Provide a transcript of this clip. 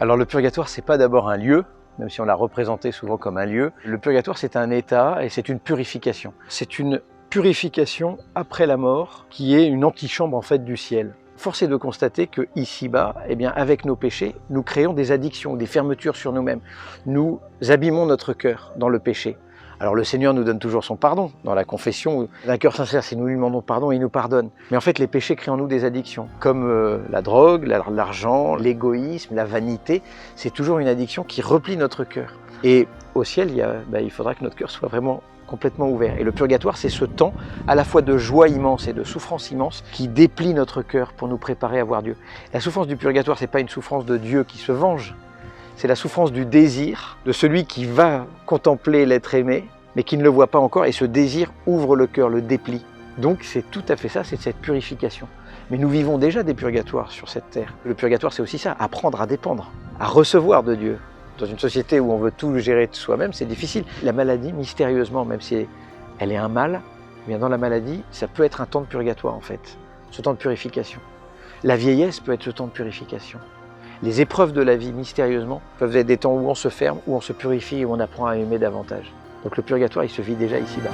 Alors le purgatoire, c'est pas d'abord un lieu, même si on l'a représenté souvent comme un lieu. Le purgatoire, c'est un état et c'est une purification. C'est une purification après la mort qui est une antichambre en fait du ciel. Force est de constater que ici-bas, eh bien, avec nos péchés, nous créons des addictions, des fermetures sur nous-mêmes. Nous abîmons notre cœur dans le péché. Alors le Seigneur nous donne toujours son pardon. Dans la confession, d'un cœur sincère, si nous lui demandons pardon, il nous pardonne. Mais en fait, les péchés créent en nous des addictions, comme la drogue, l'argent, l'égoïsme, la vanité. C'est toujours une addiction qui replie notre cœur. Et au ciel, il faudra que notre cœur soit vraiment complètement ouvert. Et le purgatoire, c'est ce temps à la fois de joie immense et de souffrance immense qui déplie notre cœur pour nous préparer à voir Dieu. La souffrance du purgatoire, c'est pas une souffrance de Dieu qui se venge. C'est la souffrance du désir de celui qui va contempler l'être aimé, mais qui ne le voit pas encore, et ce désir ouvre le cœur, le déplie. Donc c'est tout à fait ça, c'est cette purification. Mais nous vivons déjà des purgatoires sur cette terre. Le purgatoire, c'est aussi ça, apprendre à dépendre, à recevoir de Dieu. Dans une société où on veut tout gérer de soi-même, c'est difficile. La maladie, mystérieusement, même si elle est un mal, eh bien dans la maladie, ça peut être un temps de purgatoire en fait, ce temps de purification. La vieillesse peut être ce temps de purification. Les épreuves de la vie, mystérieusement, peuvent être des temps où on se ferme, où on se purifie et où on apprend à aimer davantage. Donc le purgatoire, il se vit déjà ici-bas.